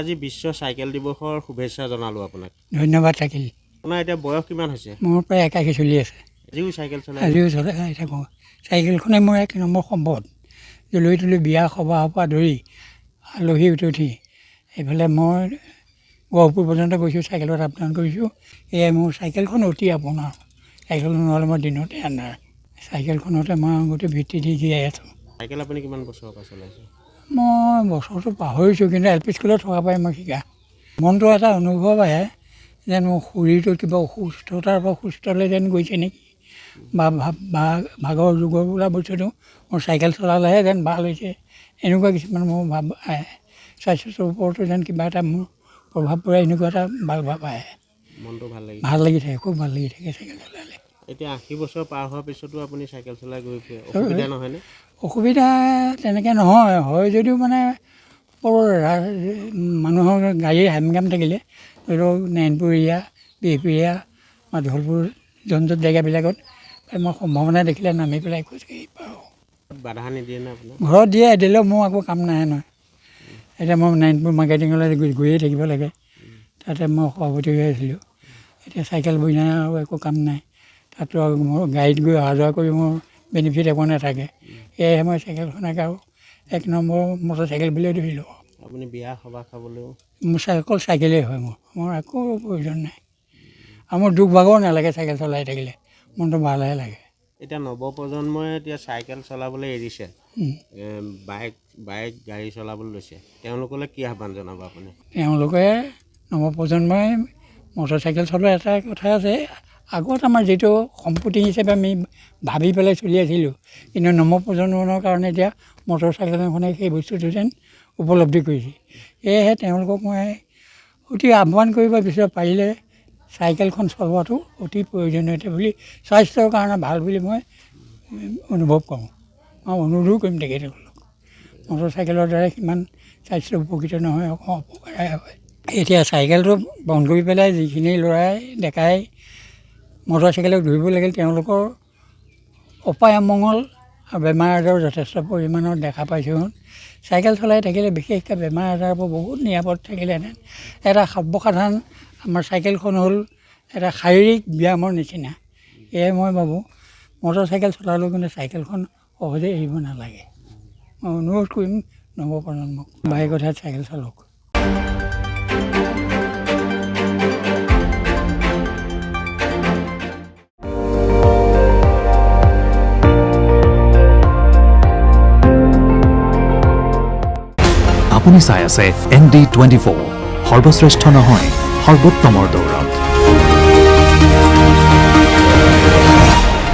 আজি বিশ্ব চাইকেল দিৱসৰ শুভেচ্ছা জনালোঁ আপোনাক। ধন্যবাদ থাকিল। আপোনাৰ এতিয়া বয়স কিমান হৈছে? মোৰ প্ৰায় 81 চলি আছে। আজিও চাইকেল চলাই? আজিও চলাই থাকোঁ। চাইকেলখনে মোৰ এক নম্বৰ সম্পদ। জলৈ তলৈ বিয়া সবাহৰ পৰা ধৰি আলহী উঠি এইফালে মই গহপুৰ পৰ্যন্ত গৈছোঁ, চাইকেলত আপ ডাউন কৰিছোঁ। এয়াই মোৰ চাইকেলখন অতি আপোনাৰ। চাইকেল নহ'লে মই দিনতে আন্ধাৰ। চাইকেলখনতে মই গোটেই ভিত্তি দি জীয়াই আছোঁ। চাইকেল আপুনি কিমান বছৰৰ পৰা চলাইছে? মই বছৰটো পাহৰিছোঁ, কিন্তু LP স্কুলত থকা পৰাই মই শিকা। মনটো এটা অনুভৱ আহে যেন মোৰ শৰীৰটো কিবা অসুস্থতাৰ পৰা সুস্থলৈ যেন গৈছে নেকি, বা ভাগৰ যুগৰ বোলা বস্তুটো মোৰ চাইকেল চলালেহে যেন ভাল হৈছে, এনেকুৱা কিছুমান মোৰ ভাৱ আহে। স্বাস্থ্যটোৰ ওপৰতো যেন কিবা এটা মোৰ প্ৰভাৱ পৰে, এনেকুৱা এটা ভাল ভাৱ আহে। মনটো ভাল লাগি থাকে, খুব ভাল লাগি থাকে চাইকেল চলালে। এতিয়া 80 বছৰ পাৰ হোৱাৰ পিছতো আপুনি চাইকেল চলাই গৈ ফুৰে, অসুবিধা নহয়নে? অসুবিধা তেনেকৈ নহয়, হয় যদিও মানে মানুহৰ গাড়ীৰ হেমগাম থাকিলে, ধৰি লওক নাৰায়ণপুৰ এৰিয়া, বিহপুৰ এৰিয়া, মাধলপুৰ জনজাত জেগাবিলাকত মই সম্ভাৱনা দেখিলে নামি পেলাই খোজকাঢ়ি পাৰোঁ। বাধা নিদিয়ে নে আপোনাৰ? ঘৰত দিয়ে, দিলেও মোৰ আকৌ কাম নাহে নহয়। এতিয়া মই নাৰায়ণপুৰ মাৰ্কেটিঙলৈ গৈয়ে থাকিব লাগে, তাতে মই সভাপতি হৈ আছিলোঁ। এতিয়া চাইকেল বিনা আৰু একো কাম নাই, তাতো আৰু মোৰ গাড়ীত গৈ অহা যোৱা কৰি মোৰ বেনিফিট একো নাথাকে। সেয়েহে মই চাইকেলখনকে আৰু এক নম্বৰ মটৰ চাইকেল বুলিয়ে ধৰি লওঁ। আপুনি বিয়া সবাহ খাবলৈও? মোৰ অকল চাইকেলেই হয়, মোৰ একো প্ৰয়োজন নাই। আৰু মোৰ দুখ ভাগৰ নালাগে চাইকেল চলাই থাকিলে, মনটো ভালহে লাগে। এতিয়া নৱপ্ৰজন্মই এতিয়া চাইকেল চলাবলৈ এৰিছে, বাইক গাড়ী চলাবলৈ লৈছে, তেওঁলোকলৈ কি আহ্বান জনাব আপুনি? তেওঁলোকে নৱপ্ৰজন্মই মটৰ চাইকেল চলোৱা এটা কথা আছে, আগত আমাৰ যিটো সম্পত্তি হিচাপে আমি ভাবি পেলাই চলি আছিলোঁ, কিন্তু নৱপ্ৰজন্মৰ কাৰণে এতিয়া মটৰ চাইকেল এখনে সেই বস্তুটো যেন উপলব্ধি কৰিছে। সেয়েহে তেওঁলোকক মই অতি আহ্বান কৰিব বিচাৰোঁ, পাৰিলে চাইকেলখন চলোৱাটো অতি প্ৰয়োজনীয়তা বুলি, স্বাস্থ্যৰ কাৰণে ভাল বুলি মই অনুভৱ কৰোঁ। মই অনুৰোধো কৰিম তেখেতসকলক। মটৰ চাইকেলৰ দ্বাৰা সিমান স্বাস্থ্য উপকৃত নহয়, অপকাৰহে হয়। এতিয়া চাইকেলটো বন্ধ কৰি পেলাই যিখিনি ল'ৰাই ডেকাই মটৰ চাইকেলক ধৰিব লাগিল, তেওঁলোকৰ অপায় অমংগল আৰু বেমাৰ আজাৰো যথেষ্ট পৰিমাণৰ দেখা পাইছোঁ। চাইকেল চলাই থাকিলে বিশেষকৈ বেমাৰ আজাৰৰ পৰা বহুত নিৰাপদ থাকিলেহেঁতেন। এটা সৰ্বসাধাৰণ আমাৰ চাইকেলখন হ'ল এটা শাৰীৰিক ব্যায়ামৰ নিচিনা। সেয়ে মই ভাবোঁ মটৰ চাইকেল চলালেও কিন্তু চাইকেলখন সহজে এৰিব নালাগে। মই অনুৰোধ কৰিম নৱপ্ৰজন্মক, বাইকত চাইকেল চলাওক। আপুনি চাই আছে ND24, সৰ্বশ্ৰেষ্ঠ নহয় সৰ্বোত্তমৰ দৌৰত।